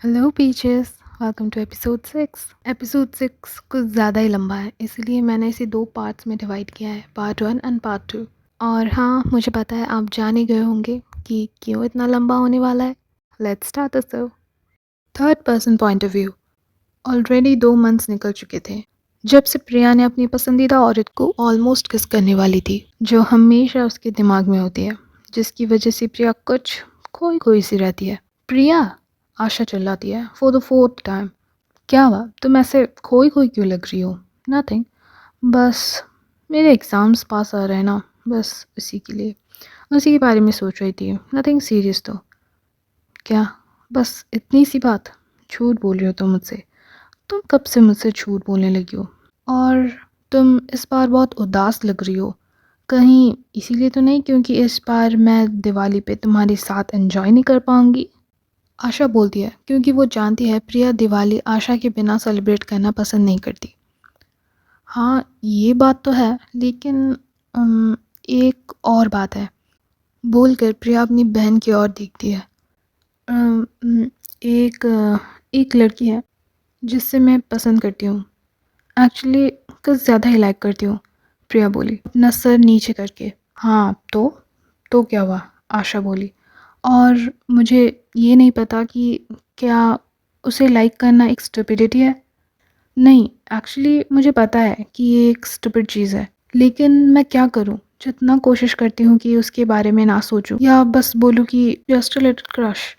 Hello peaches. Welcome to episode 6। Episode 6 कुछ ज़्यादा ही लंबा है, इसलिए मैंने इसे दो पार्ट्स में डिवाइड किया है, पार्ट 1 एंड पार्ट 2। और हाँ, मुझे पता है आप जान ही गए होंगे कि क्यों इतना लंबा होने वाला है। Let's start the show. Third person point of view. Already 2 months निकल चुके थे जब से प्रिया ने अपनी पसंदीदा औरत को ऑलमोस्ट किस करने वाली थी, जो हमेशा उसके दिमाग में होती है, जिसकी वजह से प्रिया कुछ खोई खोई सी रहती है। प्रिया, आशा चिल्लाती है फॉर द फोर्थ टाइम। क्या हुआ, तुम ऐसे खोई खोई क्यों लग रही हो? नथिंग, बस मेरे एग्ज़ाम्स पास आ रहे हैं ना, बस उसी के लिए, उसी के बारे में सोच रही थी। नथिंग सीरियस तो। क्या, बस इतनी सी बात? झूठ बोल रही हो तुम मुझसे। तुम कब से मुझसे झूठ बोलने लगी हो? और तुम इस बार बहुत उदास लग रही हो। कहीं इसीलिए तो नहीं क्योंकि इस बार मैं दिवाली पे तुम्हारे साथ एंजॉय नहीं कर पाऊंगी? आशा बोलती है क्योंकि वो जानती है प्रिया दिवाली आशा के बिना सेलिब्रेट करना पसंद नहीं करती। हाँ, ये बात तो है, लेकिन एक और बात है, बोलकर प्रिया अपनी बहन की ओर देखती है। अम, अम, एक लड़की है जिससे मैं पसंद करती हूँ। एक्चुअली कुछ ज़्यादा ही लाइक करती हूँ, प्रिया बोली अपना सर नीचे करके। हाँ तो क्या हुआ? आशा बोली। और मुझे ये नहीं पता कि क्या उसे लाइक करना एक स्टुपिडिटी है। नहीं, एक्चुअली मुझे पता है कि ये एक स्टुपिड चीज़ है, लेकिन मैं क्या करूं? जितना कोशिश करती हूँ कि उसके बारे में ना सोचूं या बस बोलूं कि जस्ट अ लिटिल क्रश,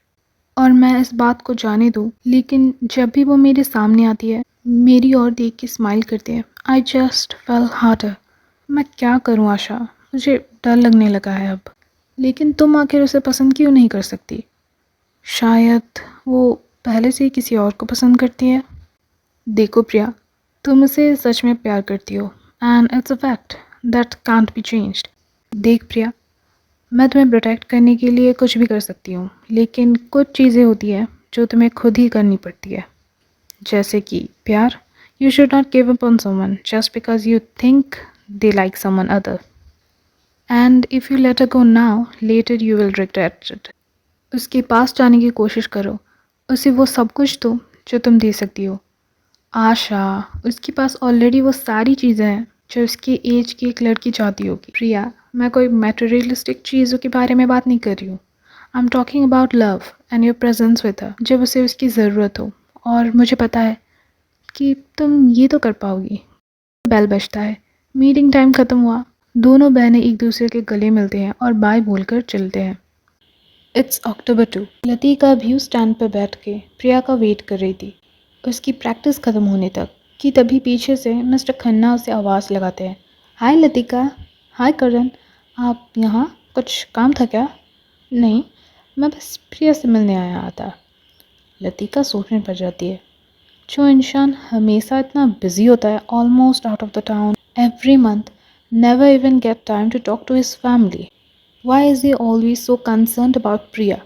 और मैं इस बात को जाने दूं, लेकिन जब भी वो मेरे सामने आती है, मेरी ओर देख के स्माइल करती है, आई जस्ट फेल हार्टर। मैं क्या करूं आशा, मुझे डर लगने लगा है अब। लेकिन तुम आखिर उसे पसंद क्यों नहीं कर सकती? शायद वो पहले से ही किसी और को पसंद करती है। देखो प्रिया, तुम उसे सच में प्यार करती हो, and it's a fact that can't be changed. देख प्रिया, मैं तुम्हें प्रोटेक्ट करने के लिए कुछ भी कर सकती हूँ, लेकिन कुछ चीज़ें होती हैं जो तुम्हें खुद ही करनी पड़ती है। जैसे कि प्यार। You should not give up on someone just because you think they like someone other, and if you let a go now, later you will regret it. उसके पास जाने की कोशिश करो, उसे वो सब कुछ दो जो तुम दे सकती हो। आशा, उसके पास ऑलरेडी वो सारी चीज़ें हैं जो उसके एज की एक लड़की चाहती होगी। प्रिया, मैं कोई मटेरियलिस्टिक चीज़ों के बारे में बात नहीं कर रही हूँ। I am talking about love and your presence with her जब उसे उसकी ज़रूरत हो। और मुझे पता है कि तुम ये तो कर पाओगी। बेल बजता है, मीटिंग टाइम ख़त्म हुआ। दोनों बहनें एक दूसरे के गले मिलते हैं और बाय बोलकर चलते हैं। It's October 2। Latika view stand पर बैठ के प्रिया का वेट कर रही थी, उसकी प्रैक्टिस ख़त्म होने तक, कि तभी पीछे से मिस्टर खन्ना उसे आवाज़ लगाते हैं। हाय लतिका। हाय करण, आप यहाँ? कुछ काम था क्या? नहीं, मैं बस प्रिया से मिलने आया था। लतिका सोचने पड़ जाती है, जो इंसान हमेशा इतना बिजी होता है, almost out of the town every month, never even get time to talk to his family, why is he always so concerned about Priya.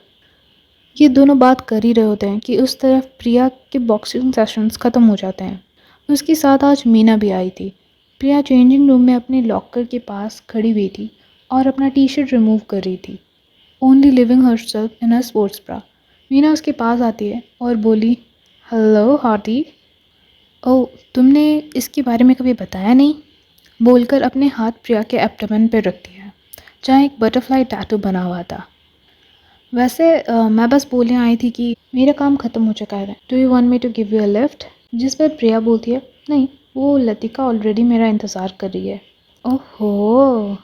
ये दोनों बात कर ही रहे होते हैं कि उस तरफ प्रिया के बॉक्सिंग सेशंस ख़त्म हो जाते हैं। उसके साथ आज मीना भी आई थी। प्रिया चेंजिंग रूम में अपने लॉकर के पास खड़ी हुई थी और अपना टी शर्ट रिमूव कर रही थी, only living her self in a sports bra. Meena उसके पास आती है और बोली, हेलो हार्टी। ओह, तुमने इसके बारे में कभी बताया नहीं, बोलकर अपने हाथ प्रिया के एब्डोमेन पर रख दिया, जहाँ एक बटरफ्लाई टैटू बना हुआ था। वैसे मैं बस बोलने आई थी कि मेरा काम ख़त्म हो चुका है, do you want me to give you a lift? जिस पर प्रिया बोलती है, नहीं, वो लतिका ऑलरेडी मेरा इंतज़ार कर रही है। ओहो,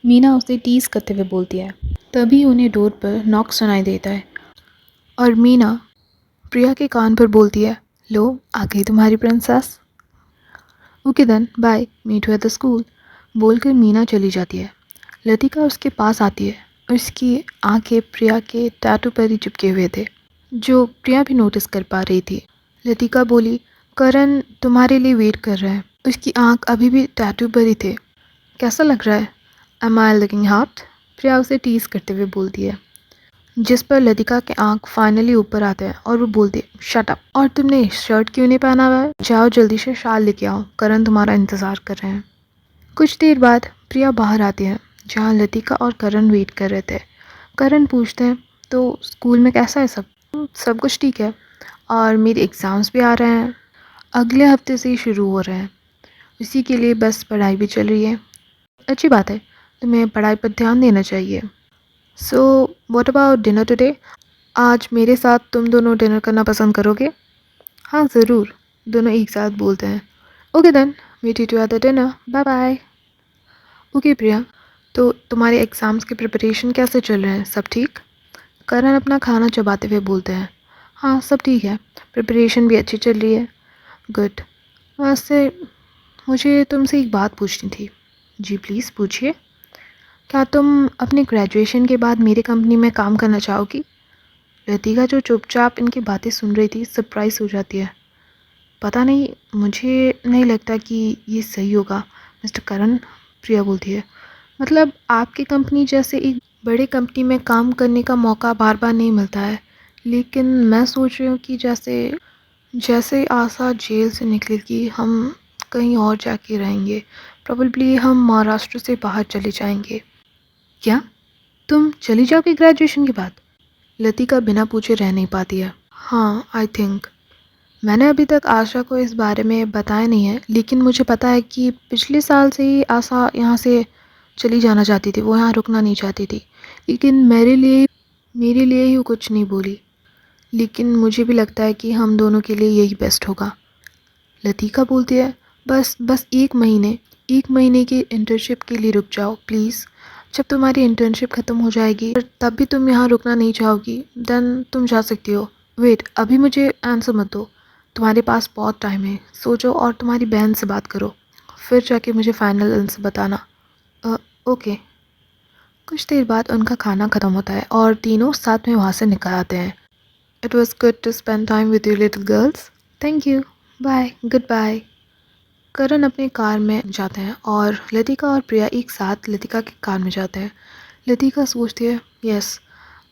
मीना उसे टीज़ करते हुए बोलती है। तभी उन्हें डोर पर नॉक सुनाई देता है और मीना प्रिया के कान पर बोलती है, लो आ गई तुम्हारी princess. Okay then bye, meet you at the school, बोलकर मीना चली जाती है। लतिका उसके पास आती है, उसकी आंखें प्रिया के टैटू पर ही चिपके हुए थे, जो प्रिया भी नोटिस कर पा रही थी। लतिका बोली, करण तुम्हारे लिए वेट कर रहा है। उसकी आंख अभी भी टैटू पर ही थे। कैसा लग रहा है? Am I looking hot? Priya उसे टीज करते हुए बोलती है, जिस पर लतिका के आंख फाइनली ऊपर आते हैं और वो बोलती है, शट अप। और तुमने शर्ट क्यों नहीं पहना हुआ है? जाओ जल्दी से शाल लेके आओ, करण तुम्हारा इंतज़ार कर रहे हैं। कुछ देर बाद प्रिया बाहर आती है, जहाँ लतिका और करण वेट कर रहे थे। करण पूछते हैं, तो स्कूल में कैसा है सब? सब कुछ ठीक है। और मेरे एग्ज़ाम्स भी आ रहे हैं, अगले हफ्ते से ही शुरू हो रहे हैं। इसी के लिए बस पढ़ाई भी चल रही है। अच्छी बात है, तुम्हें पढ़ाई पर ध्यान देना चाहिए। So what about dinner today? आज मेरे साथ तुम दोनों डिनर करना पसंद करोगे? हाँ ज़रूर, दोनों एक साथ बोलते हैं। Okay then, meet you two at the dinner, bye bye. Okay Priya, तो तुम्हारे एग्ज़ाम्स के प्रिपरेशन कैसे चल रहे हैं, सब ठीक? करण अपना खाना चबाते हुए बोलते हैं। हाँ सब ठीक है, प्रिपरेशन भी अच्छी चल रही है। गुड। वैसे मुझे तुमसे एक बात पूछनी थी। जी प्लीज़ पूछिए। क्या तुम अपने ग्रेजुएशन के बाद मेरी कंपनी में काम करना चाहोगी? लतिका जो चुपचाप इनकी बातें सुन रही थी सरप्राइज हो जाती है। पता नहीं, मुझे नहीं लगता कि ये सही होगा मिस्टर करण, प्रिया बोलती है। मतलब आपकी कंपनी जैसे एक बड़े कंपनी में काम करने का मौका बार बार नहीं मिलता है, लेकिन मैं सोच रही हूँ कि जैसे जैसे आशा जेल से निकलेगी हम कहीं और जाके रहेंगे। प्रोबेबली हम महाराष्ट्र से बाहर चले जाएंगे। क्या तुम चली जाओगी ग्रेजुएशन के बाद? लतिका बिना पूछे रह नहीं पाती है। हाँ आई थिंक। मैंने अभी तक आशा को इस बारे में बताया नहीं है, लेकिन मुझे पता है कि पिछले साल से ही आशा यहाँ से चली जाना चाहती थी, वो यहाँ रुकना नहीं चाहती थी। लेकिन मेरे लिए ही वो कुछ नहीं बोली। लेकिन मुझे भी लगता है कि हम दोनों के लिए यही बेस्ट होगा। लतिका बोलती है, बस बस एक महीने की इंटर्नशिप के लिए रुक जाओ प्लीज़। जब तुम्हारी इंटर्नशिप ख़त्म हो जाएगी और तब भी तुम यहाँ रुकना नहीं चाहोगी, देन तुम जा सकती हो। वेट, अभी मुझे आंसर मत दो। तुम्हारे पास बहुत टाइम है, सोचो और तुम्हारी बहन से बात करो, फिर जाके मुझे फाइनल आंसर बताना। ओके। कुछ देर बाद उनका खाना ख़त्म होता है और तीनों साथ में वहाँ से निकल आते हैं। It was good to spend time with you little girls. Thank you, bye, good bye. Karan अपने कार में जाते हैं और लतिका और प्रिया एक साथ लतिका की कार में जाते हैं। लतिका सोचती है, यस,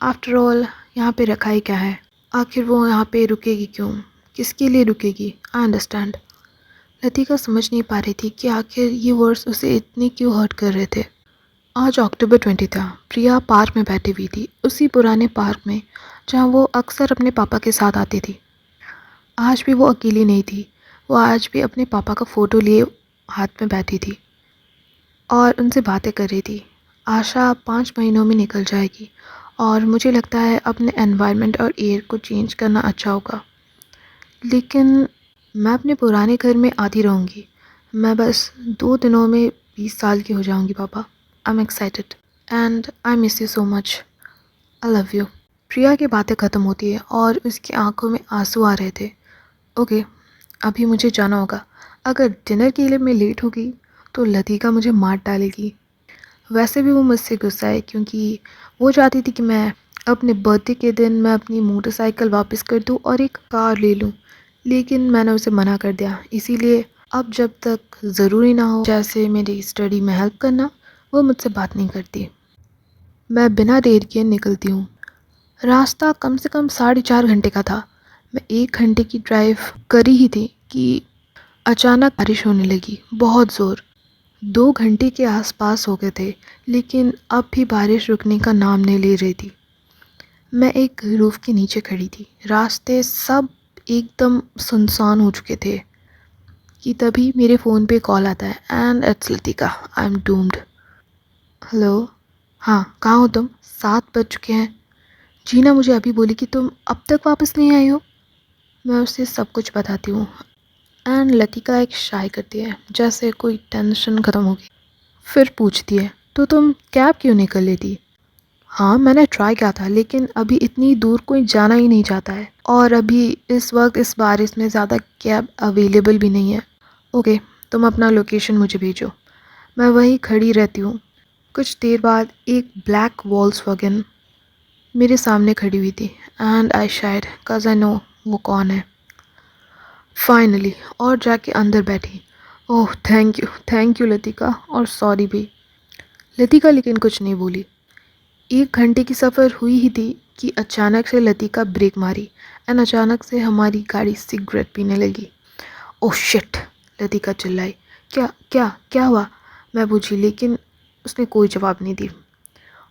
आफ्टर ऑल यहाँ पे रखा ही क्या है, आखिर वो यहाँ पे रुकेगी क्यों, किसके लिए रुकेगी? I understand. लतिका समझ नहीं पा रही थी कि आखिर ये वर्ड्स उसे इतने क्यों हर्ट कर रहे थे। आज अक्टूबर 20 था। प्रिया पार्क में बैठी हुई थी, उसी पुराने पार्क में जहाँ वो अक्सर अपने पापा के साथ आती थी। आज भी वो अकेली नहीं थी, वो आज भी अपने पापा का फ़ोटो लिए हाथ में बैठी थी और उनसे बातें कर रही थी। आशा 5 महीनों में निकल जाएगी और मुझे लगता है अपने एनवायरनमेंट और एयर को चेंज करना अच्छा होगा। लेकिन मैं अपने पुराने घर में आती रहूँगी। मैं बस 2 दिनों में 20 साल की हो जाऊँगी पापा। I am excited and I miss you so much. I love you. Priya की बातें ख़त्म होती है और उसकी आंखों में आंसू आ रहे थे। ओके, अभी मुझे जाना होगा। अगर डिनर के लिए मैं लेट होगी तो लतिका मुझे मार डालेगी। वैसे भी वो मुझसे गुस्सा है क्योंकि वो चाहती थी कि मैं अपने बर्थडे के दिन मैं अपनी मोटरसाइकिल वापस कर दूं और एक कार ले लूं, लेकिन मैंने उसे मना कर दिया। इसीलिए अब जब तक ज़रूरी ना हो, जैसे मेरी स्टडी में हेल्प करना, वो मुझसे बात नहीं करती। मैं बिना देर किए निकलती हूँ। रास्ता कम से कम 4.5 घंटे का था। मैं 1 घंटे की ड्राइव करी ही थी कि अचानक बारिश होने लगी, बहुत ज़ोर। 2 घंटे के आसपास हो गए थे, लेकिन अब भी बारिश रुकने का नाम नहीं ले रही थी। मैं एक रूफ़ के नीचे खड़ी थी, रास्ते सब एकदम सुनसान हो चुके थे कि तभी मेरे फ़ोन पे कॉल आता है and it's Latika. I am doomed. Hello. हाँ कहाँ हो तुम? 7 बज चुके हैं। जीना मुझे अभी बोली कि तुम अब तक वापस नहीं आई हो। मैं उसे सब कुछ बताती हूँ एंड लतिका एक शाय करती है जैसे कोई टेंशन ख़त्म हो गई। फिर पूछती है, तो तुम कैब क्यों नहीं कर लेती? हाँ मैंने ट्राई किया था, लेकिन अभी इतनी दूर कोई जाना ही नहीं चाहता है और अभी इस वक्त इस बारिश में ज़्यादा कैब अवेलेबल भी नहीं है। ओके, तुम अपना लोकेशन मुझे भेजो, मैं वहीं खड़ी रहती हूँ। कुछ देर बाद एक ब्लैक वॉल्क्सवैगन मेरे सामने खड़ी हुई थी एंड आई शायद कज़ आई नो वो कौन है। फाइनली, और जाके अंदर बैठी। ओह थैंक यू लतिका, और सॉरी भी। लतिका लेकिन कुछ नहीं बोली। 1 घंटे की सफ़र हुई ही थी कि अचानक से लतिका ब्रेक मारी एंड अचानक से हमारी गाड़ी सिगरेट पीने लगी। ओह शिट, लतिका चिल्लाई। क्या क्या क्या हुआ? मैं पूछी, लेकिन उसने कोई जवाब नहीं दी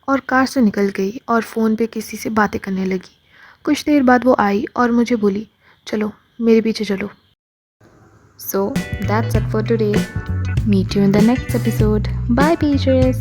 और कार से निकल गई और फ़ोन पे किसी से बातें करने लगी। कुछ देर बाद वो आई और मुझे बोली, चलो मेरे पीछे चलो। So that's it for today. Meet you in the next episode. Bye peaches.